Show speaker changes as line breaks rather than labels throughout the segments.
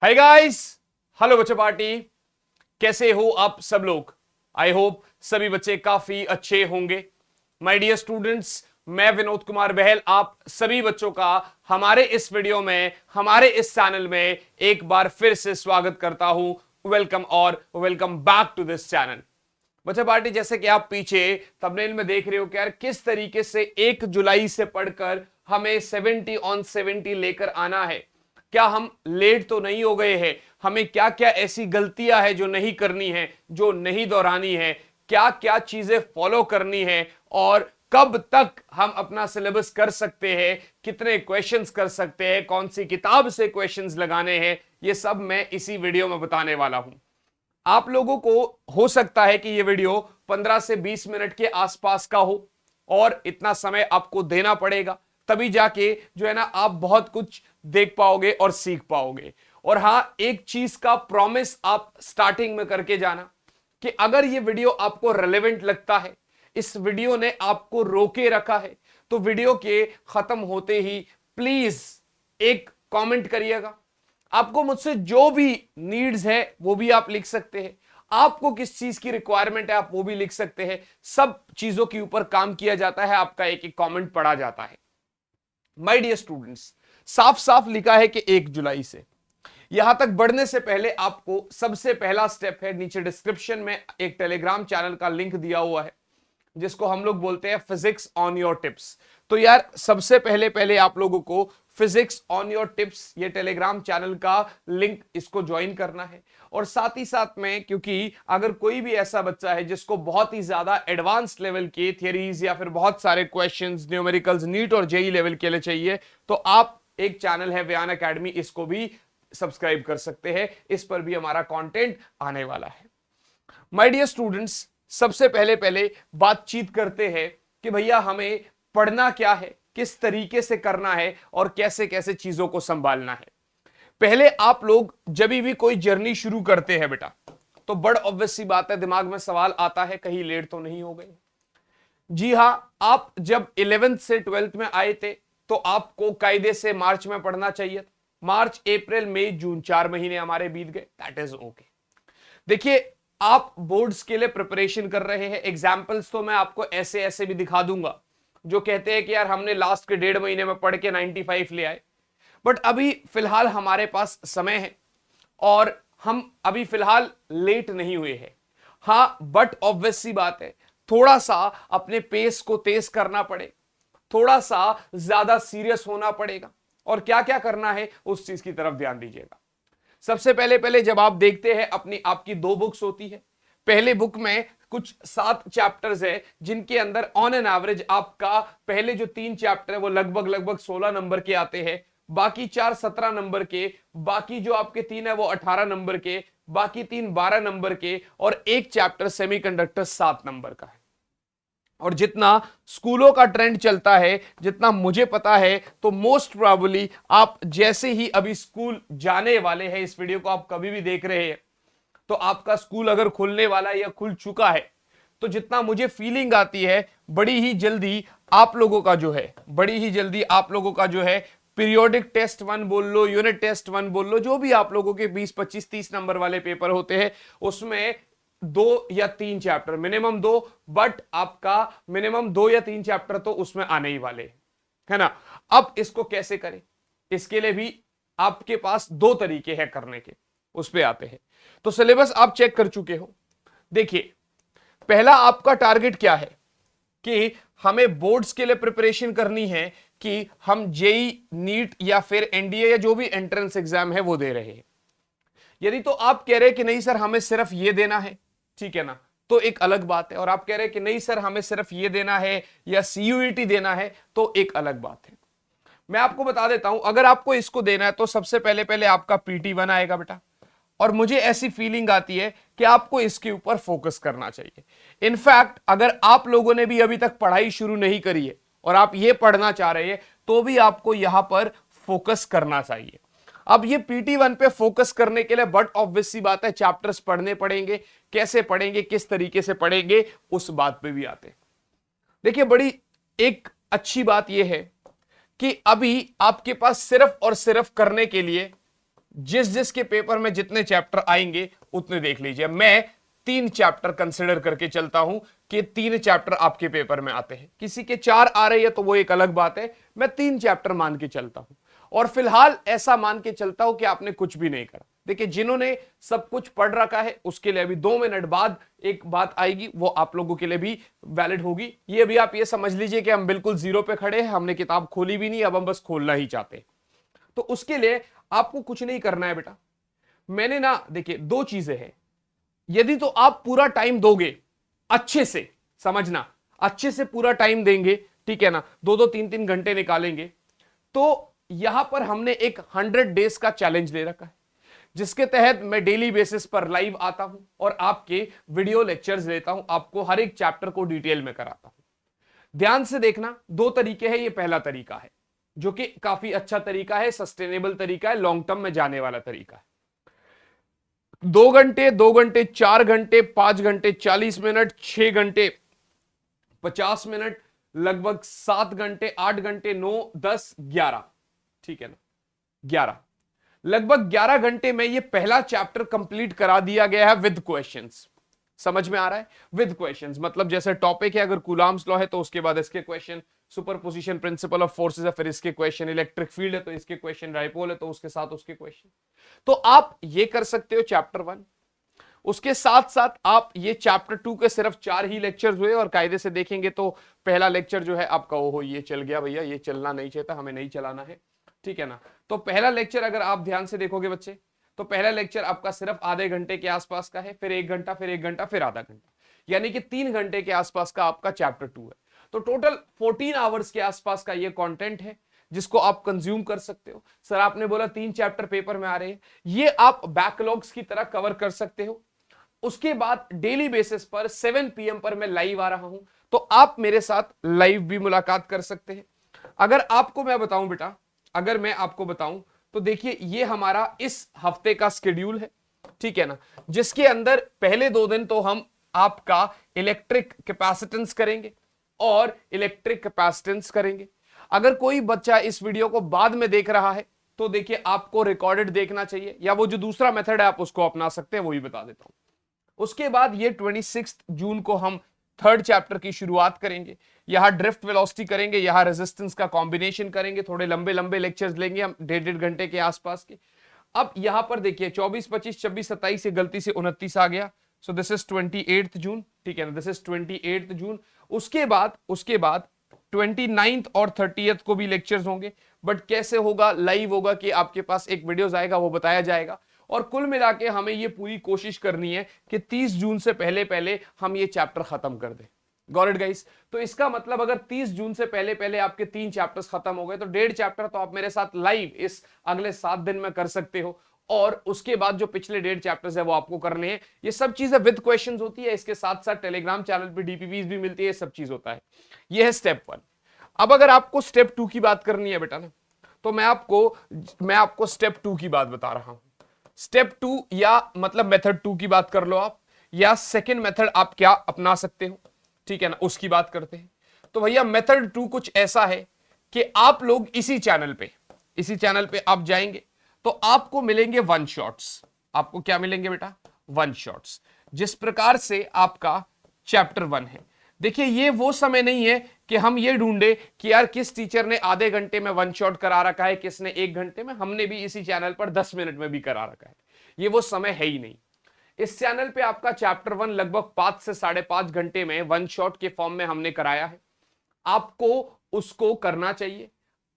Hi guys, hello बच्चे party. कैसे हो आप सब लोग? आई होप सभी बच्चे काफी अच्छे होंगे। माय डियर स्टूडेंट्स, मैं विनोद कुमार बहल आप सभी बच्चों का हमारे इस वीडियो में, हमारे इस चैनल में एक बार फिर से स्वागत करता हूं। वेलकम और welcome back to this channel. बच्चे पार्टी, जैसे कि आप पीछे थंबनेल में देख रहे हो कि यार किस तरीके से 1 जुलाई से पढ़कर हमें 70 ऑन 70 लेकर आना है। क्या हम लेट तो नहीं हो गए हैं? हमें क्या क्या ऐसी गलतियां हैं जो नहीं करनी है, जो नहीं दोहरानी है, क्या क्या चीजें फॉलो करनी है और कब तक हम अपना सिलेबस कर सकते हैं, कितने क्वेश्चंस कर सकते हैं, कौन सी किताब से क्वेश्चंस लगाने हैं, ये सब मैं इसी वीडियो में बताने वाला हूं। आप लोगों को हो सकता है कि ये वीडियो 15 से 20 मिनट के आसपास का हो और इतना समय आपको देना पड़ेगा, तभी जाके जो है ना आप बहुत कुछ देख पाओगे और सीख पाओगे। और हां, एक चीज का प्रॉमिस आप स्टार्टिंग में करके जाना कि अगर ये वीडियो आपको रेलेवेंट लगता है, इस वीडियो ने आपको रोके रखा है, तो वीडियो के खत्म होते ही प्लीज एक कमेंट करिएगा। आपको मुझसे जो भी नीड्स है वो भी आप लिख सकते हैं, आपको किस चीज की रिक्वायरमेंट है आप वो भी लिख सकते हैं। सब चीजों के ऊपर काम किया जाता है, आपका एक एक कमेंट पढ़ा जाता है। माय डियर स्टूडेंट्स, साफ साफ लिखा है कि 1 जुलाई से। यहां तक बढ़ने से पहले आपको सबसे पहला स्टेप है, नीचे डिस्क्रिप्शन में एक टेलीग्राम चैनल का लिंक दिया हुआ है जिसको हम लोग बोलते हैं फिजिक्स ऑन योर टिप्स। तो यार सबसे पहले पहले आप लोगों को फिजिक्स ऑन योर टिप्स ये टेलीग्राम चैनल का लिंक इसको ज्वाइन करना है। और साथ ही साथ में, क्योंकि अगर कोई भी ऐसा बच्चा है जिसको बहुत ही ज्यादा एडवांस लेवल के थियरीज या फिर बहुत सारे क्वेश्चंस न्यूमेरिकल्स नीट और जेई लेवल के लिए चाहिए, तो आप एक चैनल है व्यान एकेडमी, इसको भी सब्सक्राइब कर सकते हैं। इस पर भी हमारा कंटेंट आने वाला है। माय डियर स्टूडेंट्स, सबसे पहले पहले बातचीत करते हैं कि भैया हमें पढ़ना क्या है, किस तरीके से करना है और कैसे कैसे चीजों को संभालना है। पहले आप लोग जब भी कोई जर्नी शुरू करते हैं बेटा, तो बड़ ऑब्वियस सी बात है, दिमाग में सवाल आता है कहीं लेट तो नहीं हो गए। जी हां, आप जब 11th से 12th में आए थे तो आपको कायदे से मार्च में पढ़ना चाहिए था। मार्च, अप्रैल, मई, जून 4 महीने हमारे बीत गए, दैट इज ओके। देखिए, आप बोर्ड्स के लिए प्रिपरेशन कर रहे हैं, एग्जाम्पल्स तो मैं आपको ऐसे ऐसे भी दिखा दूंगा जो कहते हैं कि यार हमने लास्ट के 1.5 महीने में पढ़ के 95 ले आए। बट अभी फिलहाल हमारे पास समय है और हम अभी फिलहाल लेट नहीं हुए हैं। हां, बट ऑब्वियस सी बात है, थोड़ा सा अपने पेस को तेज करना पड़े, थोड़ा सा ज्यादा सीरियस होना पड़ेगा और क्या क्या करना है उस चीज की तरफ ध्यान दीजिएगा। सबसे पहले पहले जब आप देखते हैं, अपनी आपकी 2 बुक्स होती है। पहले बुक में कुछ 7 चैप्टर्स है जिनके अंदर ऑन एन एवरेज आपका पहले जो 3 चैप्टर है वो लगभग लगभग 16 नंबर के आते हैं, बाकी 4 17 नंबर के, बाकी जो आपके 3 है वो 18 नंबर के, बाकी 3 12 नंबर के और एक चैप्टर सेमीकंडक्टर 7 नंबर का है। और जितना स्कूलों का ट्रेंड चलता है, जितना मुझे पता है, तो मोस्ट प्रोबेबली आप जैसे ही अभी स्कूल जाने वाले हैं, इस वीडियो को आप कभी भी देख रहे हैं, तो आपका स्कूल अगर खुलने वाला है या खुल चुका है, तो जितना मुझे फीलिंग आती है, बड़ी ही जल्दी आप लोगों का जो है, बड़ी ही जल्दी आप लोगों का जो है पीरियोडिक टेस्ट 1 बोल लो, यूनिट टेस्ट 1 बोल लो, जो भी आप लोगों के 20 25 30 नंबर वाले पेपर होते हैं, उसमें 2 या 3 चैप्टर, मिनिमम 2, बट आपका मिनिमम 2 या 3 चैप्टर तो उसमें आने ही वाले है ना। अब इसको कैसे करें, इसके लिए भी आपके पास 2 तरीके हैं करने के, उस पे आते हैं। तो सिलेबस आप चेक कर चुके हो। देखिए, पहला आपका टारगेट क्या है कि हमें बोर्ड्स के लिए प्रिपरेशन करनी है कि हम जेई, नीट या फिर एनडीए या जो भी एंट्रेंस एग्जाम है वो दे रहे हैं। यदि तो आप कह रहे हैं कि नहीं सर हमें सिर्फ ये देना है, ठीक है ना, तो एक अलग बात है। और आप कह रहे हैं कि नहीं सर हमें सिर्फ ये देना है या सीयूईटी देना है, तो एक अलग बात है। मैं आपको बता देता हूं, अगर आपको इसको देना है तो सबसे पहले पहले आपका PT1 आएगा बेटा। और मुझे ऐसी फीलिंग आती है कि आपको इसके ऊपर फोकस करना चाहिए। इनफैक्ट अगर आप लोगों ने भी अभी तक पढ़ाई शुरू नहीं करी है और आप ये पढ़ना चाह रहे हैं, तो भी आपको यहां पर फोकस करना चाहिए। अब ये PT1 पे फोकस करने के लिए बट ऑब्वियस सी बात है, चैप्टर्स पढ़ने पड़ेंगे। कैसे पढ़ेंगे, किस तरीके से पढ़ेंगे, उस बात पे भी आते हैं। देखिए, बड़ी एक अच्छी बात यह है कि अभी आपके पास सिर्फ और सिर्फ करने के लिए जिस जिसके पेपर में जितने चैप्टर आएंगे उतने देख लीजिए। मैं 3 चैप्टर कंसिडर करके चलता हूं कि 3 चैप्टर आपके पेपर में आते हैं, किसी के 4 आ रहे हैं तो वो एक अलग बात है, मैं 3 चैप्टर मान के चलता हूं। और फिलहाल ऐसा मान के चलता हूं कि आपने कुछ भी नहीं करा। देखिए, जिन्होंने सब कुछ पढ़ रखा है उसके लिए अभी 2 मिनट बाद एक बात आएगी, वो आप लोगों के लिए भी वैलिड होगी। ये भी आप ये समझ लीजिए कि हम बिल्कुल जीरो पे खड़े हैं, हमने किताब खोली भी नहीं, अब हम बस खोलना ही चाहते हैं। तो उसके लिए आपको कुछ नहीं करना है बेटा। मैंने ना, देखिए 2 चीजें हैं, यदि तो आप पूरा टाइम दोगे, अच्छे से समझना, अच्छे से पूरा टाइम देंगे, ठीक है ना, 2-2 3-3 घंटे निकालेंगे, तो यहां पर हमने एक 100 डेज का चैलेंज ले रखा है, जिसके तहत मैं डेली बेसिस पर लाइव आता हूं और आपके वीडियो लेक्चर्स लेता हूं, आपको हर एक चैप्टर को डिटेल में कराता हूं। ध्यान से देखना, 2 तरीके हैं। ये पहला तरीका है जो कि काफी अच्छा तरीका है, सस्टेनेबल तरीका है, लॉन्ग टर्म में जाने वाला तरीका है। 2 घंटे, 2 घंटे, 4 घंटे, 5 घंटे, 40 मिनट, 6 घंटे, 50 मिनट, लगभग 7 घंटे, 8 घंटे, 9, 10, 11, ठीक है ना, 11, लगभग 11 घंटे में ये पहला चैप्टर कंप्लीट करा दिया गया है विद क्वेश्चंस। समझ में आ रहा है? विद क्वेश्चंस मतलब जैसे टॉपिक है, अगर कूलम्ब्स लॉ है तो उसके बाद इसके question, superposition principle of forces है फिर इसके क्वेश्चन, इलेक्ट्रिक फील्ड है तो इसके क्वेश्चन, डाइपोल है तो उसके साथ उसके क्वेश्चन। तो आप ये कर सकते हो चैप्टर 1। उसके साथ साथ आप ये चैप्टर 2 के सिर्फ 4 ही लेक्चर्स हुए और कायदे से देखेंगे तो पहला लेक्चर जो है आपका, ओहो ये चल गया भैया, ये चलना नहीं चाहिए था, हमें नहीं चलाना है, ठीक है ना। तो पहला लेक्चर अगर आप ध्यान से देखोगे बच्चे, तो पहला लेक्चर आपका सिर्फ आधे घंटे के आसपास का है, फिर 1 घंटा, फिर 1 घंटा, फिर आधा घंटा, यानी कि 3 घंटे के आसपास का आपका चैप्टर 2 है। तो टोटल 14 आवर्स के आसपास का ये कंटेंट है जिसको आप कंज्यूम कर सकते हो। सर आपने बोला 3 चैप्टर पेपर में आ रहे हैं, ये आप बैकलॉग्स की तरह कवर कर सकते हो। उसके बाद डेली बेसिस पर 7 PM पर मैं लाइव आ रहा हूं, तो आप मेरे साथ लाइव भी मुलाकात कर सकते हैं। अगर आपको मैं बताऊं बेटा, अगर मैं आपको बताऊं तो देखिए ये हमारा इस हफ्ते का शेड्यूल है, ठीक है ना, जिसके अंदर पहले 2 दिन तो हम आपका इलेक्ट्रिक कैपेसिटेंस करेंगे और इलेक्ट्रिक कैपेसिटेंस करेंगे। अगर कोई बच्चा इस वीडियो को बाद में देख रहा है तो देखिए आपको रिकॉर्डेड देखना चाहिए, या वो जो दूसरा मेथड है आप उसको अपना सकते हैं, वो भी बता देता हूं। उसके बाद ये 26 जून को हम 3rd चैप्टर की शुरुआत करेंगे। यहां ड्रिफ्ट वेलोसिटी करेंगे, यहां रेजिस्टेंस का कॉम्बिनेशन करेंगे, थोड़े लंबे लंबे लेक्चर्स लेंगे हम, 1.5 घंटे के आसपास के। अब यहां पर देखिए 24, 25, 26, 27 से गलती से 29 आ गया, सो दिस इज 28 जून, ठीक है ना, दिस इज 28 जून। उसके बाद 29 और 30 को भी लेक्चर्स होंगे, बट कैसे होगा, लाइव होगा कि आपके पास एक वीडियोस आएगा, वो बताया जाएगा। और कुल मिला के हमें ये पूरी कोशिश करनी है कि 30 जून से पहले पहले हम ये चैप्टर खत्म कर दें। Got it guys? तो इसका मतलब अगर 30 जून से पहले पहले आपके 3 चैप्टर्स खत्म हो गए तो 1.5 चैप्टर तो आप मेरे साथ लाइव इस अगले 7 दिन में कर सकते हो, और उसके बाद जो पिछले 1.5 चैप्टर्स है वो आपको करने हैं। ये सब चीजें विद क्वेश्चंस होती है, इसके साथ साथ टेलीग्राम चैनल पे डीपीवीज भी मिलती है, सब चीज होता है। ये है स्टेप 1। अब अगर आपको स्टेप 2 की बात करनी है बेटा ना, तो मैं आपको स्टेप 2 की बात बता रहा हूं। स्टेप 2 या मतलब मेथड 2 की बात कर लो आप, या सेकेंड मेथड आप क्या अपना सकते हो, ठीक है ना, उसकी बात करते हैं। तो भैया मेथड 2 कुछ ऐसा है कि आप लोग इसी चैनल पे आप जाएंगे तो आपको मिलेंगे 1 शॉट्स। आपको क्या मिलेंगे बेटा? 1 शॉट्स। जिस प्रकार से आपका चैप्टर 1 है, देखिए ये वो समय नहीं है कि हम ये ढूंढे कि यार किस टीचर ने आधे घंटे में 1 शॉट करा रखा है, किसने 1 घंटे में, हमने भी इसी चैनल पर 10 मिनट में भी करा रखा है। ये वो समय है ही नहीं। इस चैनल पे आपका चैप्टर 1 लगभग 5 से 5.5 घंटे में 1 शॉट के फॉर्म में हमने कराया है। आपको उसको करना चाहिए,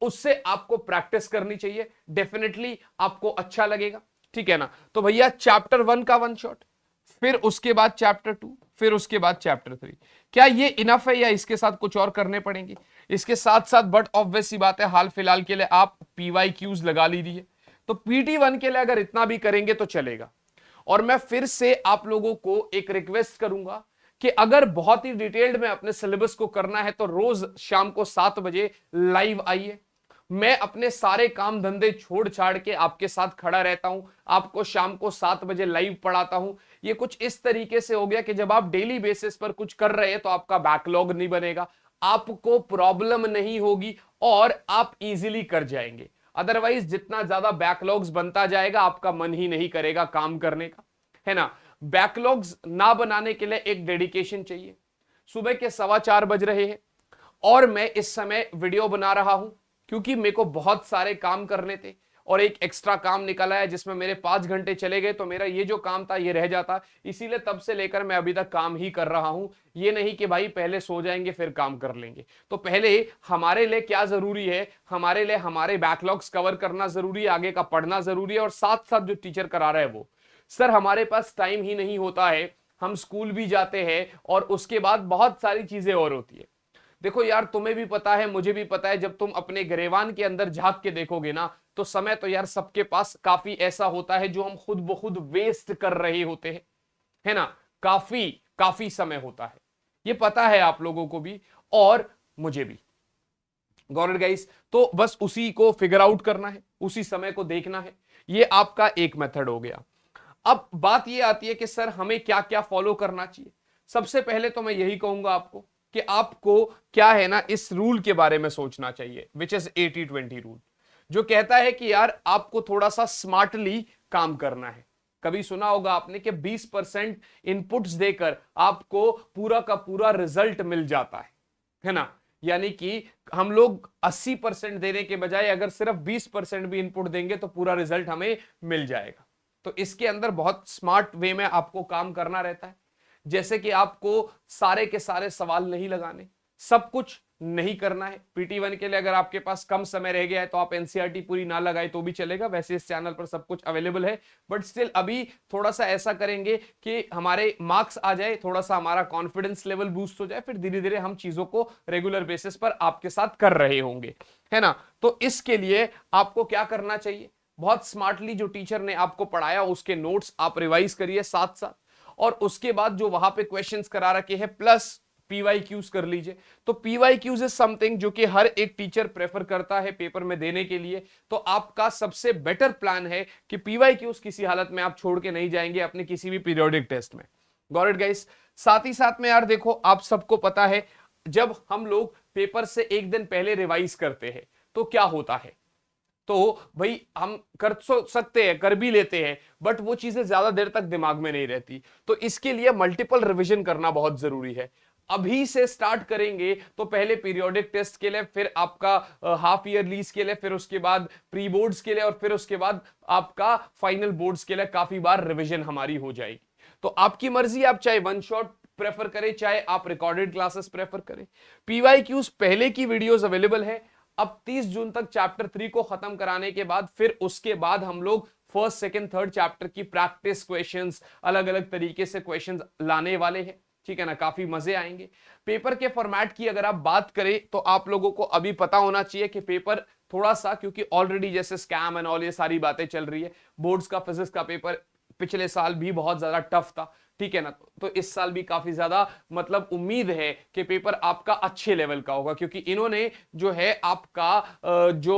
उससे आपको प्रैक्टिस करनी चाहिए, डेफिनेटली आपको अच्छा लगेगा, ठीक है ना। तो भैया चैप्टर 1 का 1 शॉट, फिर उसके बाद चैप्टर 2, फिर उसके बाद चैप्टर 3। क्या ये इनफ है या इसके साथ कुछ और करने पड़ेंगे? इसके साथ साथ बट ऑब्वियस सी बात है, हाल फिलहाल के लिए आप PYQs लगा लीजिए। तो PT1 के लिए अगर इतना भी करेंगे तो चलेगा। और मैं फिर से आप लोगों को एक रिक्वेस्ट करूंगा कि अगर बहुत ही डिटेल्ड में अपने सिलेबस को करना है तो रोज शाम को 7 बजे लाइव आइए। मैं अपने सारे काम धंधे छोड़ छाड़ के आपके साथ खड़ा रहता हूं, आपको शाम को 7 बजे लाइव पढ़ाता हूं। ये कुछ इस तरीके से हो गया कि जब आप डेली बेसिस पर कुछ कर रहे हैं तो आपका बैकलॉग नहीं बनेगा, आपको प्रॉब्लम नहीं होगी और आप इजीली कर जाएंगे। अदरवाइज जितना ज्यादा बैकलॉग्स बनता जाएगा आपका मन ही नहीं करेगा काम करने का, है ना। बैकलॉग्स ना बनाने के लिए एक डेडिकेशन चाहिए। सुबह के 4:15 बज रहे हैं और मैं इस समय वीडियो बना रहा हूं क्योंकि मेरे को बहुत सारे काम करने थे और एक एक्स्ट्रा काम निकला है जिसमें मेरे 5 घंटे चले गए, तो मेरा ये जो काम था ये रह जाता, इसीलिए तब से लेकर मैं अभी तक काम ही कर रहा हूं। ये नहीं कि भाई पहले सो जाएंगे फिर काम कर लेंगे। तो पहले हमारे लिए क्या जरूरी है, हमारे लिए हमारे बैकलॉग्स कवर करना जरूरी है, आगे का पढ़ना जरूरी है, और साथ साथ जो टीचर करा रहा है वो। सर हमारे पास टाइम ही नहीं होता है, हम स्कूल भी जाते हैं और उसके बाद बहुत सारी चीजें और होती है। देखो यार, तुम्हें भी पता है मुझे भी पता है, जब तुम अपने गरेवान के अंदर झांक के देखोगे ना तो समय तो यार सबके पास काफी ऐसा होता है जो हम खुद ब खुद वेस्ट कर रहे होते हैं, है ना। काफी काफी समय होता है, ये पता है आप लोगों को भी और मुझे भी। Got it guys? तो बस उसी को फिगर आउट करना है, उसी समय को देखना है, ये आपका एक मेथड हो गया। अब बात ये आती है कि सर हमें क्या क्या फॉलो करना चाहिए। सबसे पहले तो मैं यही कहूंगा आपको कि आपको क्या है ना, इस रूल के बारे में सोचना चाहिए, विच इज 80-20 रूल, जो कहता है कि यार आपको थोड़ा सा स्मार्टली काम करना है। कभी सुना होगा आपने कि 20% इनपुट्स देकर आपको पूरा का पूरा रिजल्ट मिल जाता है ना। यानी कि हम लोग 80% देने के बजाय अगर सिर्फ 20% भी इनपुट देंगे तो पूरा रिजल्ट हमें मिल जाएगा। तो इसके अंदर बहुत स्मार्ट वे में आपको काम करना रहता है। जैसे कि आपको सारे के सारे सवाल नहीं लगाने, सब कुछ नहीं करना है। PT1 के लिए अगर आपके पास कम समय रह गया है तो आप NCERT पूरी ना लगाए तो भी चलेगा, वैसे इस चैनल पर सब कुछ अवेलेबल है, बट स्टिल अभी थोड़ा सा ऐसा करेंगे कि हमारे मार्क्स आ जाए, थोड़ा सा हमारा कॉन्फिडेंस लेवल बूस्ट हो जाए, फिर धीरे धीरे हम चीजों को रेगुलर बेसिस पर आपके साथ कर रहे होंगे, है ना। तो इसके लिए आपको क्या करना चाहिए, बहुत स्मार्टली जो टीचर ने आपको पढ़ाया उसके नोट्स आप रिवाइज करिए साथ साथ, और उसके बाद जो वहां पे क्वेश्चंस करा रखे हैं प्लस PYQs कर लीजिए। तो PYQs इज समथिंग जो कि हर एक टीचर प्रेफर करता है पेपर में देने के लिए। तो आपका सबसे बेटर प्लान है कि PYQs किसी हालत में आप छोड़ के नहीं जाएंगे अपने किसी भी पीरियोडिक टेस्ट में। Got it guys? साथ ही साथ में यार देखो, आप सबको पता है जब हम लोग पेपर से एक दिन पहले रिवाइज करते हैं तो क्या होता है, तो भाई हम कर सकते हैं, कर भी लेते हैं, बट वो चीजें ज्यादा देर तक दिमाग में नहीं रहती। तो इसके लिए मल्टीपल रिवीजन करना बहुत जरूरी है। अभी से स्टार्ट करेंगे तो पहले पीरियोडिक टेस्ट के लिए, फिर आपका हाफ ईयरलीज के लिए, फिर उसके बाद प्री बोर्ड्स के लिए, और फिर उसके बाद आपका फाइनल बोर्ड्स के लिए काफी बार रिवीजन हमारी हो जाएगी। तो आपकी मर्जी, आप चाहे वन शॉट प्रेफर करें चाहे आप रिकॉर्डेड क्लासेस प्रेफर करें। PYQs पहले की वीडियोस अवेलेबल है। अब 30 जून तक चैप्टर 3 को खत्म कराने के बाद फिर उसके बाद हम लोग फर्स्ट सेकंड थर्ड चैप्टर की प्रैक्टिस क्वेश्चंस, अलग अलग तरीके से क्वेश्चंस लाने वाले हैं, ठीक है ना। काफी मजे आएंगे। पेपर के फॉर्मेट की अगर आप बात करें तो आप लोगों को अभी पता होना चाहिए कि पेपर थोड़ा सा, क्योंकि ऑलरेडी जैसे स्कैम एंड ऑल ये सारी बातें चल रही है, बोर्ड्स का फिजिक्स का पेपर पिछले साल भी बहुत ज्यादा टफ था, ठीक है ना। तो इस साल भी काफी ज्यादा मतलब उम्मीद है कि पेपर आपका अच्छे लेवल का होगा, क्योंकि इन्होंने जो है आपका जो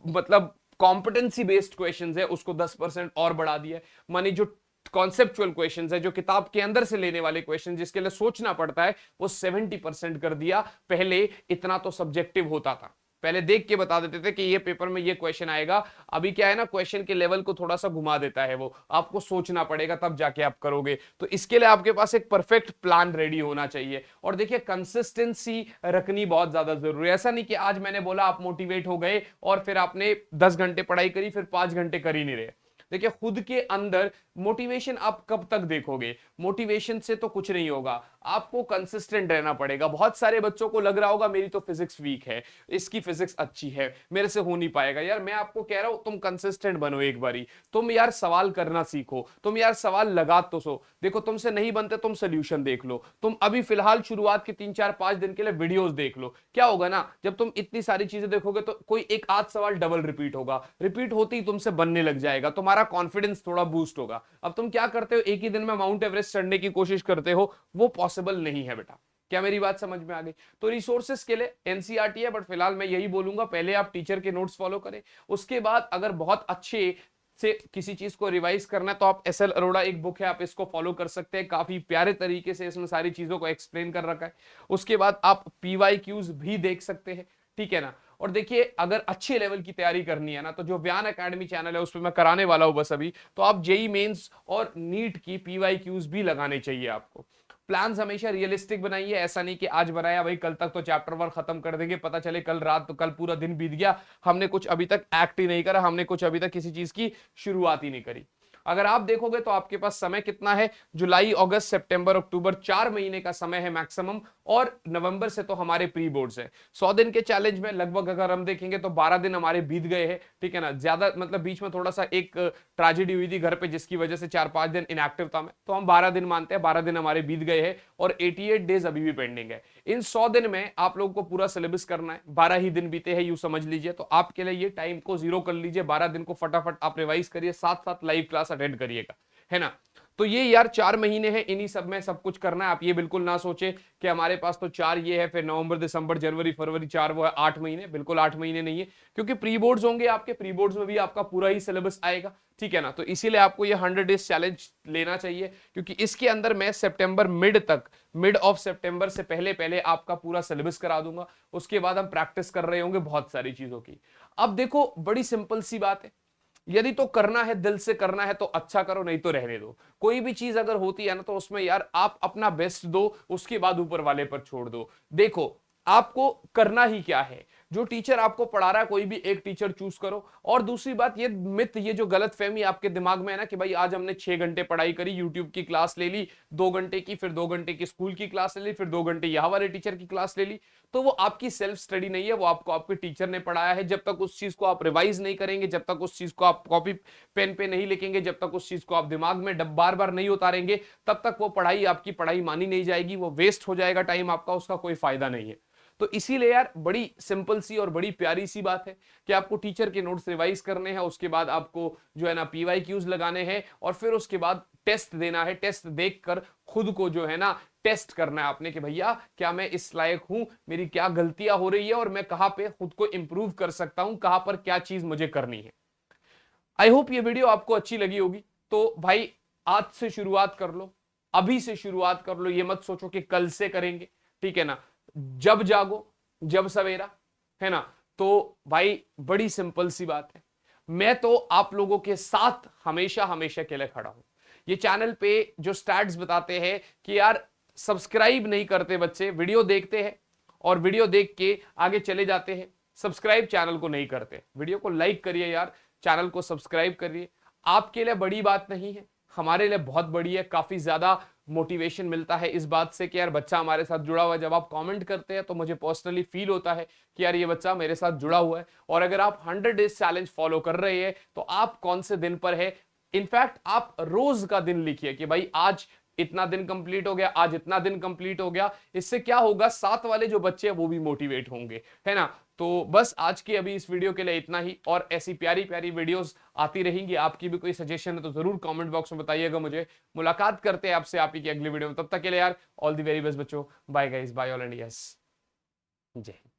मतलब कॉम्पिटेंसी बेस्ड क्वेश्चंस है उसको 10% और बढ़ा दिया है। मानी जो कॉन्सेप्चुअल क्वेश्चंस है, जो किताब के अंदर से लेने वाले क्वेश्चन जिसके लिए सोचना पड़ता है, वो 70% कर दिया। पहले इतना तो सब्जेक्टिव होता था, पहले देख के बता देते थे कि ये पेपर में ये क्वेश्चन आएगा। अभी क्या है ना, क्वेश्चन के लेवल को थोड़ा सा घुमा देता है, वो आपको सोचना पड़ेगा तब जाके आप करोगे। तो इसके लिए आपके पास एक परफेक्ट प्लान रेडी होना चाहिए। और देखिए, कंसिस्टेंसी रखनी बहुत ज्यादा जरूरी है। ऐसा नहीं कि आज मैंने बोला आप मोटिवेट हो गए और फिर आपने 10 घंटे पढ़ाई करी फिर 5 घंटे कर ही नहीं रहे। देखिए, खुद के अंदर मोटिवेशन आप कब तक देखोगे, मोटिवेशन से तो कुछ नहीं होगा, आपको कंसिस्टेंट रहना पड़ेगा। बहुत सारे बच्चों को लग रहा होगा मेरी तो फिजिक्स वीक है, इसकी फिजिक्स अच्छी है, मेरे से हो नहीं पाएगा। यार मैं आपको कह रहा हूं तुम कंसिस्टेंट बनो, एक बारी तुम यार सवाल करना सीखो, तुम यार सवाल लगा तो सो। देखो तुमसे नहीं बनते, तुम सोल्यूशन देख लो। तुम अभी फिलहाल शुरुआत के 3-4-5 दिन के लिए वीडियोस देख लो। क्या होगा ना, जब तुम इतनी सारी चीजें देखोगे तो कोई एक आध सवाल डबल रिपीट होगा, रिपीट होते ही तुमसे बनने लग जाएगा, तुम्हारा कॉन्फिडेंस थोड़ा बूस्ट होगा। अब तुम क्या करते हो, एक ही दिन में माउंट एवरेस्ट चढ़ने की कोशिश करते हो, वो पॉसिबल नहीं है बेटा। क्या मेरी बात समझ में आ गई? तो रिसोर्सेस के लिए NCERT है, बट फिलहाल मैं यही बोलूंगा, पहले आप टीचर के नोट्स फॉलो करें। उसके बाद अगर बहुत अच्छे से किसी चीज को रिवाइज करना है तो आप SL अरोड़ा एक बुक है, आप इसको फॉलो कर सकते हैं, काफी प्यारे तरीके से इसमें सारी चीजों को एक्सप्लेन कर रखा है। उसके बाद आप PYQs भी देख सकते हैं, ठीक है ना। और देखिए अगर अच्छे लेवल की तैयारी करनी है ना तो जो व्यान एकेडमी चैनल है उस पर मैं कराने वाला हूं बस अभी, तो आप जेई मेंस और नीट की पीवाईक्यूज भी लगाने चाहिए आपको। प्लान्स हमेशा रियलिस्टिक बनाइए, ऐसा नहीं कि आज बनाया भाई कल तक तो चैप्टर 1 खत्म कर देंगे, पता चले कल रात तो कल पूरा दिन बीत गया, हमने कुछ अभी तक एक्ट ही नहीं करा, हमने कुछ अभी तक किसी चीज की शुरुआत ही नहीं करी। अगर आप देखोगे तो आपके पास समय कितना है, जुलाई अगस्त सितंबर अक्टूबर, 4 महीने का समय है मैक्सिमम, और नवंबर से तो हमारे प्री बोर्ड्स है। 100 दिन के चैलेंज में लगभग अगर हम देखेंगे तो 12 दिन हमारे बीत गए हैं, ठीक है ना, ज्यादा मतलब बीच में थोड़ा सा एक ट्रेजेडी हुई थी घर पे जिसकी वजह से 4-5 दिन इनएक्टिव था मैं, तो हम 12 दिन मानते हैं, 12 दिन हमारे बीत गए हैं और 88 डेज अभी भी पेंडिंग है। इन 100 दिन में आप लोगों को पूरा सिलेबस करना है, 12 ही दिन बीते हैं यूं समझ लीजिए, तो आपके लिए ये टाइम को जीरो कर लीजिए, 12 दिन को फटाफट आप रिवाइज करिए, साथ साथ लाइव क्लास अटेंड करिएगा, है ना। तो ये यार 4 महीने हैं, इन्हीं सब में सब कुछ करना है। आप ये बिल्कुल ना सोचे कि हमारे पास तो 4 ये है, फिर नवंबर दिसंबर जनवरी फरवरी 4 वो है, 8 महीने, बिल्कुल 8 महीने नहीं है, क्योंकि प्री बोर्ड्स होंगे आपके, प्री बोर्ड्स में भी आपका पूरा ही सिलेबस आएगा, ठीक है ना। तो इसीलिए आपको ये 100 डेज चैलेंज लेना चाहिए, क्योंकि इसके अंदर मैं सितंबर मिड ऑफ सितंबर से पहले पहले आपका पूरा सिलेबस करा दूंगा। उसके बाद हम प्रैक्टिस कर रहे होंगे बहुत सारी चीजों की। अब देखो बड़ी सिंपल सी बात है, यदि तो करना है, दिल से करना है तो अच्छा करो, नहीं तो रहने दो। कोई भी चीज अगर होती है ना तो उसमें यार आप अपना बेस्ट दो, उसके बाद ऊपर वाले पर छोड़ दो। देखो आपको करना ही क्या है, जो टीचर आपको पढ़ा रहा है कोई भी एक टीचर चूज करो। और दूसरी बात, ये मिथ, ये जो गलत फहमी आपके दिमाग में है ना कि भाई आज हमने 6 घंटे पढ़ाई करी, यूट्यूब की क्लास ले ली 2 घंटे की, फिर 2 घंटे की स्कूल की क्लास ले ली, फिर 2 घंटे यहाँ वाले टीचर की क्लास ले ली, तो वो आपकी सेल्फ स्टडी नहीं है, वो आपको आपके टीचर ने पढ़ाया है। जब तक उस चीज को आप रिवाइज नहीं करेंगे, जब तक उस चीज को आप कॉपी पेन पे नहीं लिखेंगे, जब तक उस चीज को आप दिमाग में बार बार नहीं उतारेंगे, तब तक वो पढ़ाई आपकी पढ़ाई मानी नहीं जाएगी, वो वेस्ट हो जाएगा टाइम आपका, उसका कोई फायदा नहीं है। तो इसीलिए यार बड़ी सिंपल सी और बड़ी प्यारी सी बात है कि आपको टीचर के नोट्स रिवाइज करने हैं, उसके बाद आपको जो है ना पीवाईक्यूज लगाने हैं, और फिर उसके बाद टेस्ट देना है। टेस्ट देखकर खुद को जो है ना टेस्ट करना है आपने कि भैया क्या मैं इस लायक हूं, मेरी क्या गलतियां हो रही है और मैं कहां पे खुद को इंप्रूव कर सकता हूं, कहां पर क्या चीज मुझे करनी है। आई होप ये वीडियो आपको अच्छी लगी होगी। तो भाई आज से शुरुआत कर लो, अभी से शुरुआत कर लो, ये मत सोचो कि कल से करेंगे, ठीक है ना। जब जागो जब सवेरा, है ना। तो भाई बड़ी सिंपल सी बात है, मैं तो आप लोगों के साथ हमेशा हमेशा के लिए खड़ा हूं। ये चैनल पे जो स्टैट्स बताते हैं कि यार सब्सक्राइब नहीं करते बच्चे, वीडियो देखते हैं और वीडियो देख के आगे चले जाते हैं, सब्सक्राइब चैनल को नहीं करते। वीडियो को लाइक करिए यार, चैनल को सब्सक्राइब करिए। आपके लिए बड़ी बात नहीं है, हमारे लिए बहुत बड़ी है। काफी ज्यादा मोटिवेशन मिलता है इस बात से कि यार बच्चा हमारे साथ जुड़ा हुआ है। जब आप कमेंट करते हैं तो मुझे पर्सनली फील होता है कि यार ये बच्चा मेरे साथ जुड़ा हुआ है। और अगर आप 100 डेज चैलेंज फॉलो कर रहे हैं तो आप कौन से दिन पर है, इनफैक्ट आप रोज का दिन लिखिए कि भाई आज इतना दिन कंप्लीट हो गया, आज इतना दिन कंप्लीट हो गया। इससे क्या होगा, साथ वाले जो बच्चे हैं वो भी मोटिवेट होंगे, है ना। तो बस आज की अभी इस वीडियो के लिए इतना ही, और ऐसी प्यारी प्यारी वीडियोस आती रहेंगी। आपकी भी कोई सजेशन है तो जरूर कमेंट बॉक्स में बताइएगा मुझे। मुलाकात करते हैं आपसे आप ही की अगली वीडियो में, तब तक के लिए यार ऑल द वेरी बेस्ट बच्चों, bye guys, bye all and yes, जय हिंद।